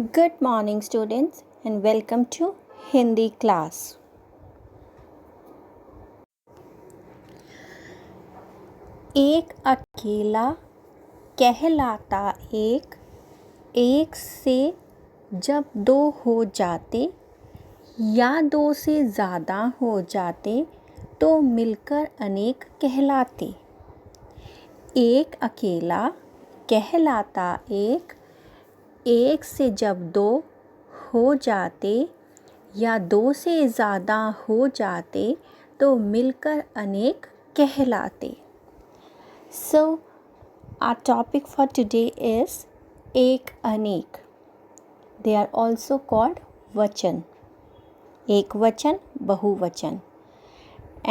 Good morning students and welcome to Hindi class. एक अकेला कहलाता एक, एक से जब दो हो जाते या दो से ज़्यादा हो जाते तो मिलकर अनेक कहलाते। एक अकेला कहलाता एक, एक से जब दो हो जाते या दो से ज़्यादा हो जाते तो मिलकर अनेक कहलाते। So, our topic for today is एक अनेक. They are also called वचन, एक वचन, बहुवचन,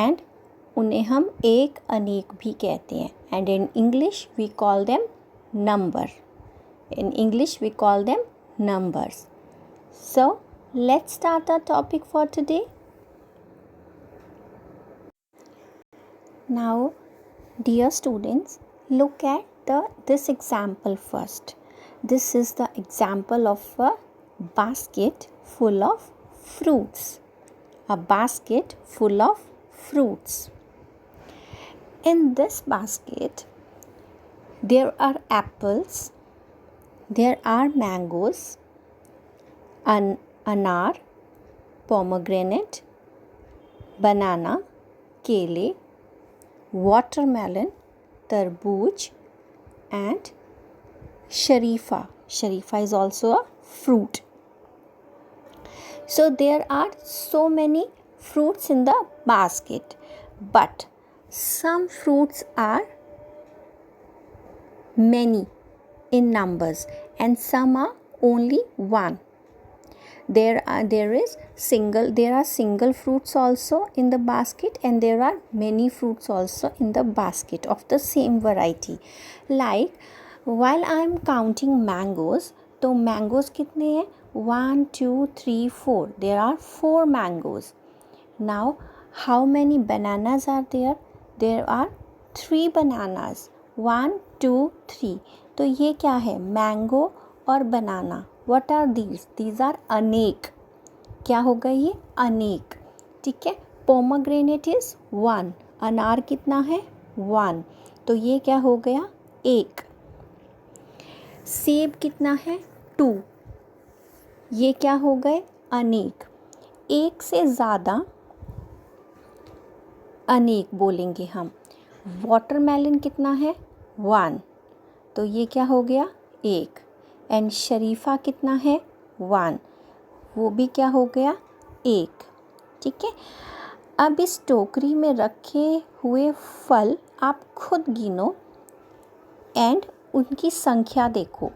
and उन्हें हम एक अनेक भी कहते हैं. And in English we call them number. In English we call them numbers. So, let's start our topic for today. Now, dear students, look at this example first. This is the example of a basket full of fruits. A basket full of fruits. In this basket, there are apples, there are mangoes, anar, pomegranate, banana, केले, watermelon, तरबूज, and sharifa. Sharifa is also a fruit. So there are so many fruits in the basket, but some fruits are many in numbers and some are only one. There are single fruits also in the basket and there are many fruits also in the basket of the same variety. Like while I am counting mangoes, तो mangoes कितने हैं? 1 2 3 4. There are 4 mangoes. Now how many bananas are there? There are 3 bananas. 1 2 3. तो ये क्या है? Mango और बनाना. What are these? These are अनेक. क्या होगा ये? अनेक. ठीक है. Pomegranate is 1. अनार कितना है? 1. तो ये क्या हो गया? एक. सेब कितना है? 2. ये क्या हो गए? अनेक. एक से ज़्यादा अनेक बोलेंगे हम. वाटरमेलन कितना है? 1. तो ये क्या हो गया? एक. एंड शरीफा कितना है? 1. वो भी क्या हो गया? एक. ठीक है. अब इस टोकरी में रखे हुए फल आप खुद गिनो एंड उनकी संख्या देखो.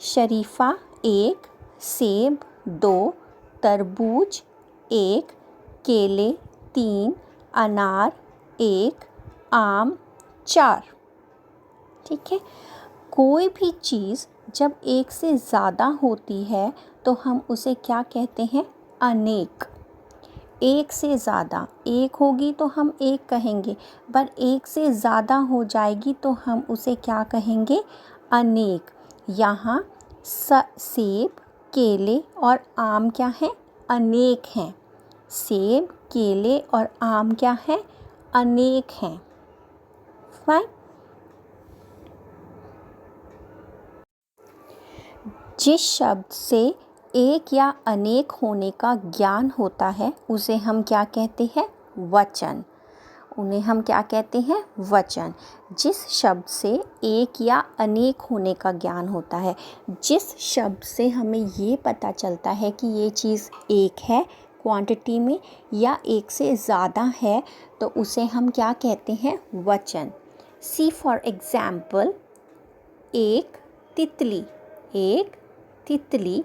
शरीफा 1, सेब 2, तरबूज 1, केले 3, अनार 1, आम 4. ठीक है. कोई भी चीज़ जब एक से ज़्यादा होती है तो हम उसे क्या कहते हैं? अनेक. एक से ज़्यादा. एक होगी तो हम एक कहेंगे, पर एक से ज़्यादा हो जाएगी तो हम उसे क्या कहेंगे? अनेक. यहाँ सेब, केले और आम क्या हैं? अनेक हैं. सेब, केले और आम क्या हैं? अनेक हैं. फाइन. जिस शब्द से एक या अनेक होने का ज्ञान होता है उसे हम क्या कहते हैं? वचन. उन्हें हम क्या कहते हैं? वचन. जिस शब्द से एक या अनेक होने का ज्ञान होता है, जिस शब्द से हमें ये पता चलता है कि ये चीज़ एक है क्वांटिटी में या एक से ज़्यादा है, तो उसे हम क्या कहते हैं? वचन. सी फॉर एग्ज़ाम्पल, एक तितली. एक तितली,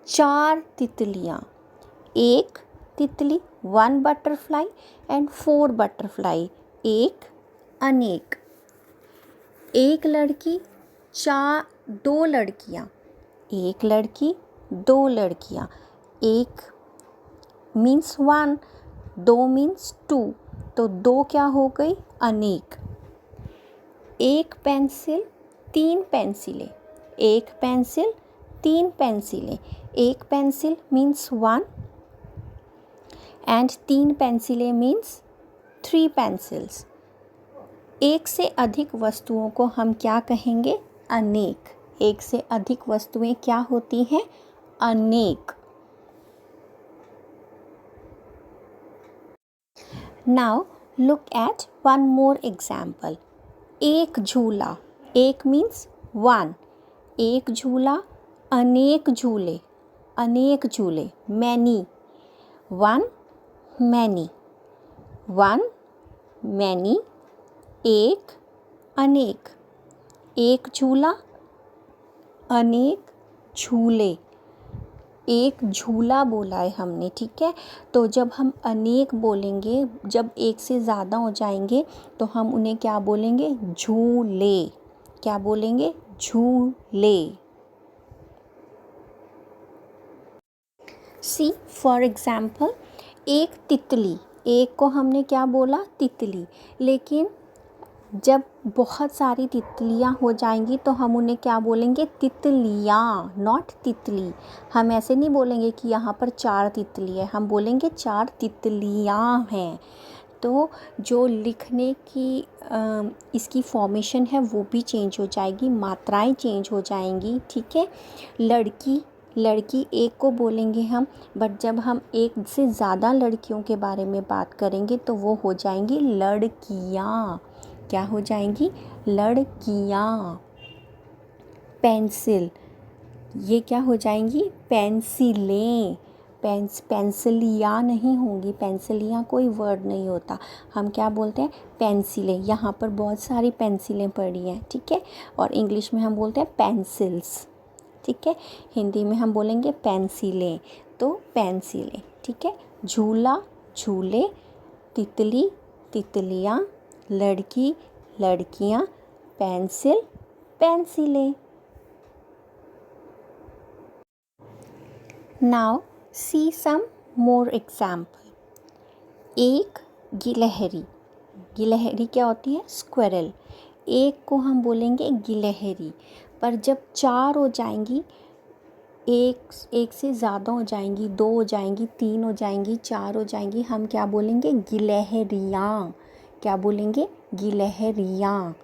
4 तितलियाँ. एक तितली, 1 बटरफ्लाई एंड 4 बटरफ्लाई. एक अनेक. एक लड़की, 2 लड़कियाँ. एक लड़की, 2 लड़कियाँ. एक मीन्स 1, 2 मीन्स 2. तो 2 क्या हो गई? अनेक. एक पेंसिल, 3 पेंसिलें. एक पेंसिल, 3 पेंसिलें, एक पेंसिल मीन्स 1 एंड 3 पेंसिलें मीन्स 3 पेंसिल्स। एक से अधिक वस्तुओं को हम क्या कहेंगे? अनेक। एक से अधिक वस्तुएं क्या होती हैं? अनेक। Now look at one more example. एक झूला, एक मीन्स 1, एक झूला, अनेक झूले, अनेक झूले, मैनी, 1 मैनी, 1 मैनी, एक अनेक, एक झूला, अनेक झूले, एक झूला बोला है हमने, ठीक है। तो जब हम अनेक बोलेंगे, जब एक से ज़्यादा हो जाएंगे तो हम उन्हें क्या बोलेंगे? झूले। क्या बोलेंगे? झूले। सी फॉर एग्जाम्पल, एक तितली, एक को हमने क्या बोला? तितली। लेकिन जब बहुत सारी तितलियाँ हो जाएंगी तो हम उन्हें क्या बोलेंगे? तितलियाँ, नॉट तितली। हम ऐसे नहीं बोलेंगे कि यहाँ पर 4 तितली है, हम बोलेंगे 4 तितलियाँ हैं। तो जो लिखने की इसकी फॉर्मेशन है वो भी चेंज हो जाएगी, मात्राएं चेंज हो जाएंगी, ठीक है। लड़की, लड़की एक को बोलेंगे हम, बट जब हम एक से ज़्यादा लड़कियों के बारे में बात करेंगे तो वो हो जाएंगी लड़कियाँ। क्या हो जाएंगी? लड़कियाँ। पेंसिल, ये क्या हो जाएंगी? पेंसिलें। पेंसिलियाँ नहीं होंगी, पेंसिलियाँ कोई वर्ड नहीं होता, हम क्या बोलते हैं? पेंसिलें। यहाँ पर बहुत सारी पेंसिलें पड़ी हैं, ठीक है। और इंग्लिश में हम बोलते हैं पेंसिल्स, ठीक है। हिंदी में हम बोलेंगे पेंसिलें, तो पेंसिलें, ठीक है। झूला, झूले, तितली, तितलियाँ, लड़की, लड़कियाँ, पेंसिल, पेंसिलें। नाउ सी सम मोर एग्जाम्पल। एक गिलहरी, गिलहरी क्या होती है? स्क्विरल। एक को हम बोलेंगे गिलहरी, पर जब 4 हो जाएंगी, एक से ज़्यादा हो जाएंगी, 2 हो जाएंगी, 3 हो जाएंगी, 4 हो जाएंगी, हम क्या बोलेंगे? गिलहरियाँ। क्या बोलेंगे? गिलहरियाँ,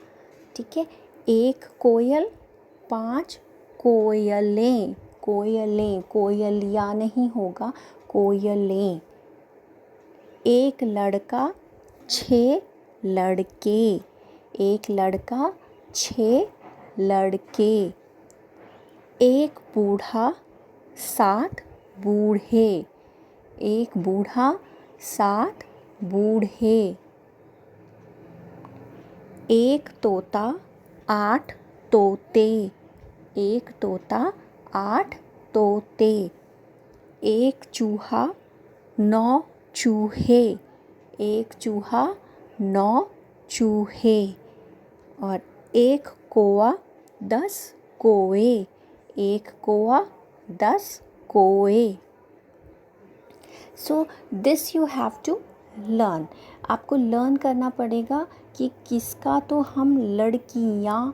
ठीक है। एक कोयल, 5 कोयलें, कोयलें, कोयलियाँ नहीं होगा, कोयलें। एक लड़का, 6 लड़के, एक लड़का, 6 लड़के। एक बूढ़ा, 7 बूढ़े, एक बूढ़ा, 7 बूढ़े। एक तोता, 8 तोते, एक तोता, 8 तोते। एक चूहा, 9 चूहे, एक चूहा, 9 चूहे। और एक कौवा, 10 कौवे, एक कौवा, 10 कौवे। So this you have to learn. आपको लर्न करना पड़ेगा कि किसका तो हम लड़कियाँ,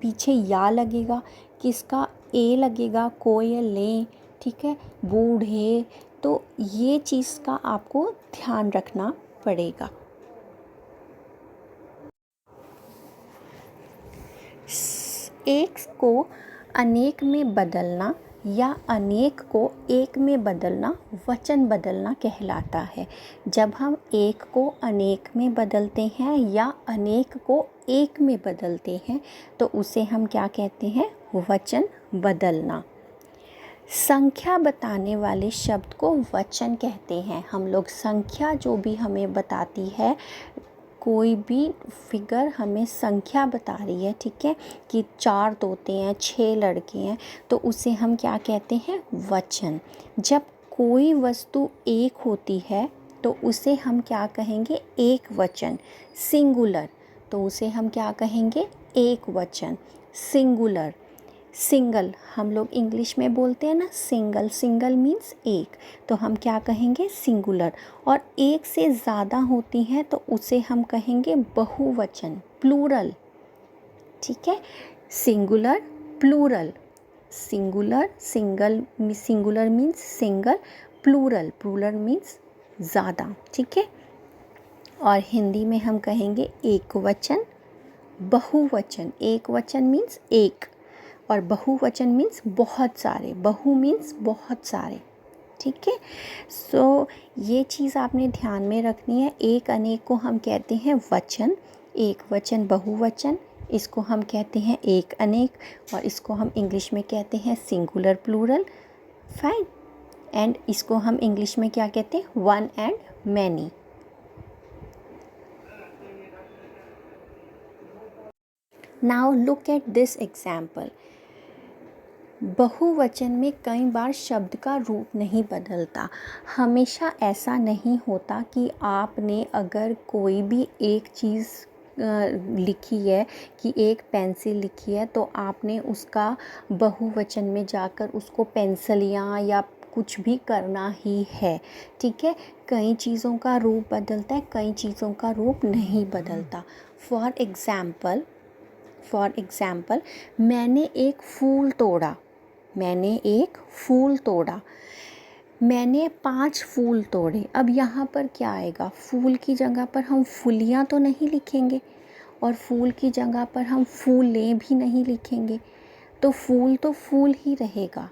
पीछे या लगेगा, किसका ए लगेगा, कोयलें, ठीक है, बूढ़े। तो ये चीज़ का आपको ध्यान रखना पड़ेगा। एक को अनेक में बदलना या अनेक को एक में बदलना वचन बदलना कहलाता है। जब हम एक को अनेक में बदलते हैं या अनेक को एक में बदलते हैं तो उसे हम क्या कहते हैं? वचन बदलना। संख्या बताने वाले शब्द को वचन कहते हैं। हम लोग संख्या जो भी हमें बताती है, कोई भी फिगर हमें संख्या बता रही है, ठीक है, कि 4 तोते हैं, 6 लड़के हैं, तो उसे हम क्या कहते हैं? वचन। जब कोई वस्तु एक होती है तो उसे हम क्या कहेंगे? एक वचन, सिंगुलर। तो उसे हम क्या कहेंगे? एक वचन, सिंगुलर। सिंगल हम लोग इंग्लिश में बोलते हैं ना, सिंगल, सिंगल मीन्स एक, तो हम क्या कहेंगे? सिंगुलर। और एक से ज़्यादा होती हैं तो उसे हम कहेंगे बहुवचन, प्लूरल, ठीक है। Singular, plural, singular, singular means single, plural means ज़्यादा, ठीक है। और हिंदी में हम कहेंगे एक वचन, बहुवचन। एक वचन मीन्स एक और बहुवचन मीन्स बहुत सारे, बहु मीन्स बहुत सारे, ठीक है। सो ये चीज़ आपने ध्यान में रखनी है। एक अनेक को हम कहते हैं वचन, एक वचन बहुवचन, इसको हम कहते हैं एक अनेक, और इसको हम इंग्लिश में कहते हैं सिंगुलर प्लूरल, फाइन। एंड इसको हम इंग्लिश में क्या कहते हैं, one and many. Now look at this example. बहुवचन में कई बार शब्द का रूप नहीं बदलता। हमेशा ऐसा नहीं होता कि आपने अगर कोई भी एक चीज़ लिखी है, कि एक पेंसिल लिखी है, तो आपने उसका बहुवचन में जाकर उसको पेंसिलियाँ या कुछ भी करना ही है, ठीक है। कई चीज़ों का रूप बदलता है, कई चीज़ों का रूप नहीं बदलता। फॉर एग्ज़ाम्पल मैंने एक फूल तोड़ा, मैंने एक फूल तोड़ा, मैंने 5 फूल तोड़े। अब यहाँ पर क्या आएगा, फूल की जगह पर हम फुलियाँ तो नहीं लिखेंगे, और फूल की जगह पर हम फूलें भी नहीं लिखेंगे, तो फूल ही रहेगा,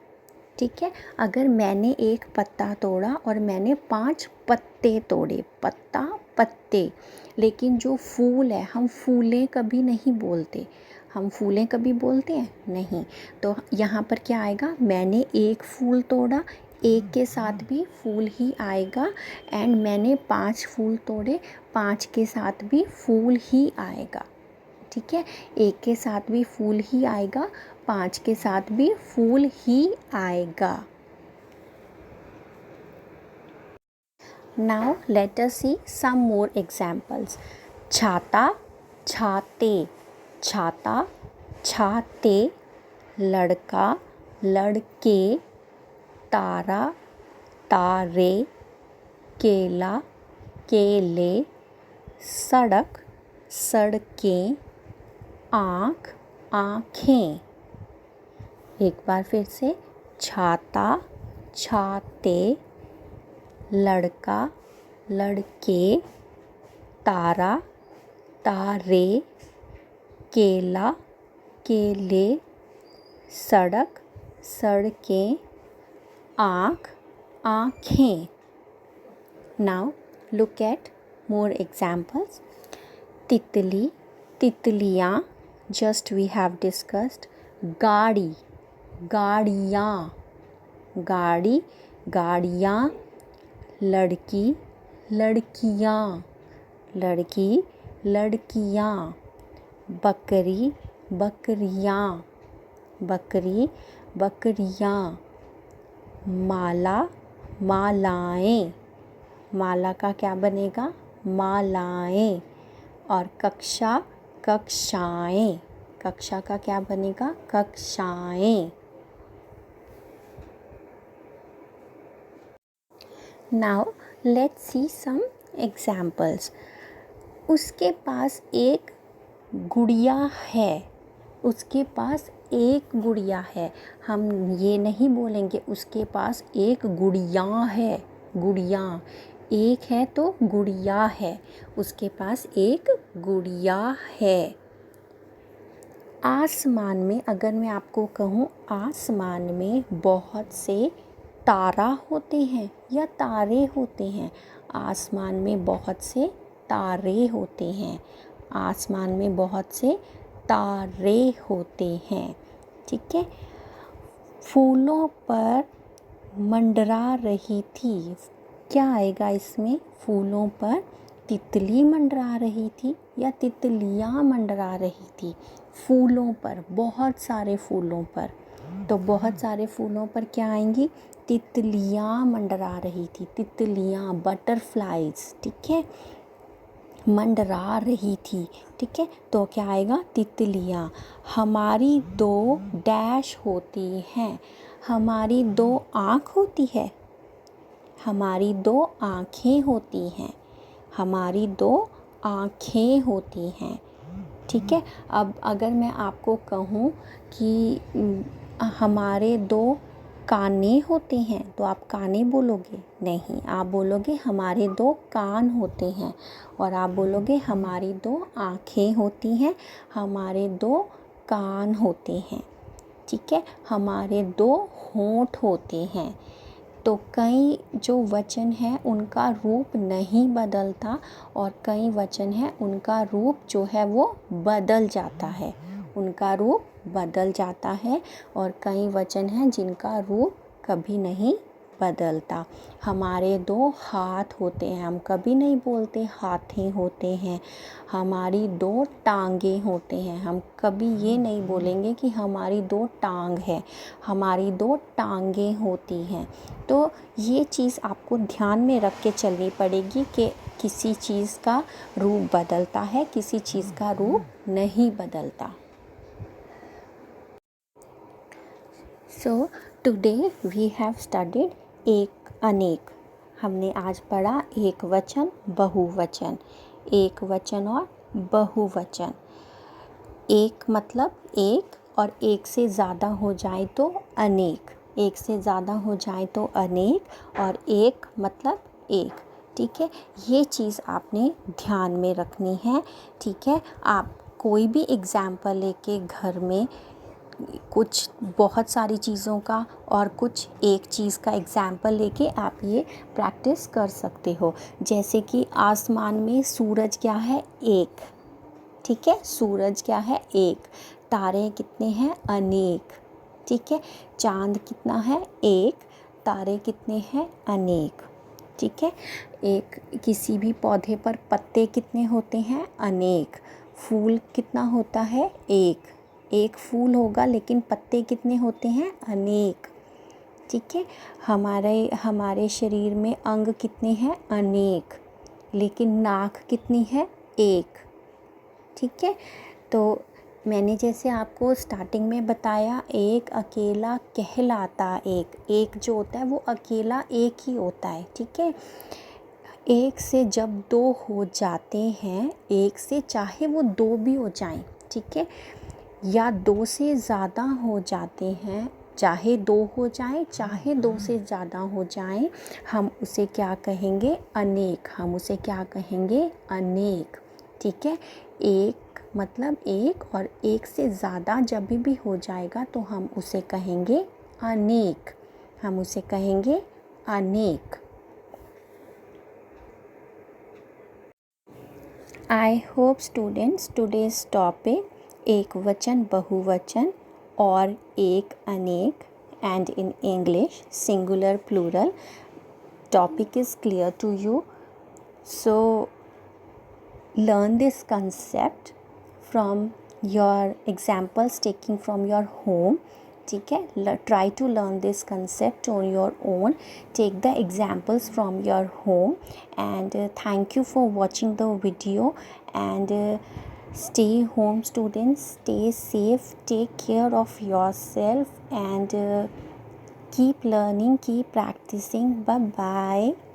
ठीक है। अगर मैंने एक पत्ता तोड़ा और मैंने 5 पत्ते तोड़े, पत्ता पत्ते, लेकिन जो फूल है, हम फूलें कभी नहीं बोलते, हम फूलें कभी बोलते हैं नहीं। तो यहाँ पर क्या आएगा, मैंने एक फूल तोड़ा, एक के साथ भी फूल ही आएगा, एंड मैंने 5 फूल तोड़े, 5 के साथ भी फूल ही आएगा, ठीक है। एक के साथ भी फूल ही आएगा, 5 के साथ भी फूल ही आएगा। Now let us see some more examples. छाता, छाते, छाता, छाते, लड़का, लड़के, तारा, तारे, केला, केले, सड़क, सड़कें, आँख, आँखें। एक बार फिर से, छाता, छाते, लड़का, लड़के, तारा, तारे, केला, केले, सड़क, सड़कें, आँख, आँखें। Now look at more examples. तितली, तितलियाँ, just we have discussed. गाड़ी, गाड़ियाँ, गाड़ी, गाड़ियाँ, लड़की, लड़कियाँ, लड़की, लड़कियाँ, बकरी, बकरियाँ, बकरी, बकरियाँ, माला, मालाएँ, माला का क्या बनेगा, मालाएँ। और कक्षा, कक्षाएँ, कक्षा का क्या बनेगा, कक्षाएँ। Now let's see some examples. उसके पास एक गुड़िया है, उसके पास एक गुड़िया है। हम ये नहीं बोलेंगे उसके पास एक गुड़िया है, गुड़िया एक है तो गुड़िया है, उसके पास एक गुड़िया है। आसमान में, अगर मैं आपको कहूँ आसमान में बहुत से तारा होते हैं या तारे होते हैं, आसमान में बहुत से तारे होते हैं, आसमान में बहुत से तारे होते हैं, ठीक है। फूलों पर मंडरा रही थी, क्या आएगा इसमें, फूलों पर तितली मंडरा रही थी या तितलियाँ मंडरा रही थी। फूलों पर, बहुत सारे फूलों पर, तो बहुत सारे फूलों पर क्या आएंगी, तितलियाँ मंडरा रही थी, तितलियाँ, बटरफ्लाइज, ठीक है, मंडरा रही थी, ठीक है। तो क्या आएगा, तितलियाँ। हमारी 2 डैश होती हैं, हमारी 2 आँख होती है, हमारी 2 आँखें होती हैं, हमारी 2 आँखें होती हैं, ठीक है। अब अगर मैं आपको कहूँ कि हमारे दो काने होते हैं, तो आप काने बोलोगे नहीं, आप बोलोगे हमारे दो कान होते हैं। और आप बोलोगे हमारी दो आँखें होती हैं, हमारे दो कान होते हैं। ठीक है, हमारे दो होंठ होते हैं। तो कई जो वचन है उनका रूप नहीं बदलता, और कई वचन है उनका रूप जो है वो बदल जाता है, उनका रूप बदल जाता है। और कई वचन हैं जिनका रूप कभी नहीं बदलता। हमारे दो हाथ होते हैं, हम कभी नहीं बोलते हाथें होते हैं। हमारी दो टांगें होते हैं, हम कभी ये नहीं बोलेंगे कि हमारी दो टांग है, हमारी दो टांगें होती हैं। तो ये चीज़ आपको ध्यान में रख के चलनी पड़ेगी कि किसी चीज़ का रूप बदलता है, किसी चीज़ का रूप नहीं बदलता। So today we have studied एक अनेक। हमने आज पढ़ा एक वचन बहुवचन, एक वचन और बहुवचन। एक मतलब एक, और एक से ज़्यादा हो जाए तो अनेक, एक से ज़्यादा हो जाए तो अनेक, और एक मतलब एक। ठीक है, ये चीज़ आपने ध्यान में रखनी है। ठीक है, आप कोई भी एग्ज़ाम्पल लेके घर में कुछ बहुत सारी चीज़ों का और कुछ एक चीज़ का एग्ज़ाम्पल लेके आप ये प्रैक्टिस कर सकते हो। जैसे कि आसमान में सूरज क्या है? एक। ठीक है, सूरज क्या है? एक। तारे कितने हैं? अनेक। ठीक है, चांद कितना है? एक। तारे कितने हैं? अनेक। ठीक है, एक किसी भी पौधे पर पत्ते कितने होते हैं? अनेक। फूल कितना होता है? एक। एक फूल होगा लेकिन पत्ते कितने होते हैं? अनेक। ठीक है, हमारे शरीर में अंग कितने हैं? अनेक। लेकिन नाक कितनी है? एक। ठीक है, तो मैंने जैसे आपको स्टार्टिंग में बताया, एक अकेला कहलाता एक। एक जो होता है वो अकेला एक ही होता है। ठीक है, एक से जब दो हो जाते हैं, एक से चाहे वो दो भी हो जाएं, ठीक है, या दो से ज़्यादा हो जाते हैं, चाहे दो हो जाए चाहे दो से ज़्यादा हो जाएं, हम उसे क्या कहेंगे? अनेक। हम उसे क्या कहेंगे? अनेक। ठीक है, एक मतलब एक, और एक से ज़्यादा जब भी हो जाएगा तो हम उसे कहेंगे अनेक। हम उसे कहेंगे अनेक। I hope students today's topic एक वचन बहुवचन और एक अनेक and in English singular plural topic is clear to you. So learn this concept from your examples taking from your home. ठीक है, try to learn this concept on your own. Take the examples from your home, and thank you for watching the video. And stay home students, stay safe, take care of yourself, and keep learning, keep practicing. Bye bye.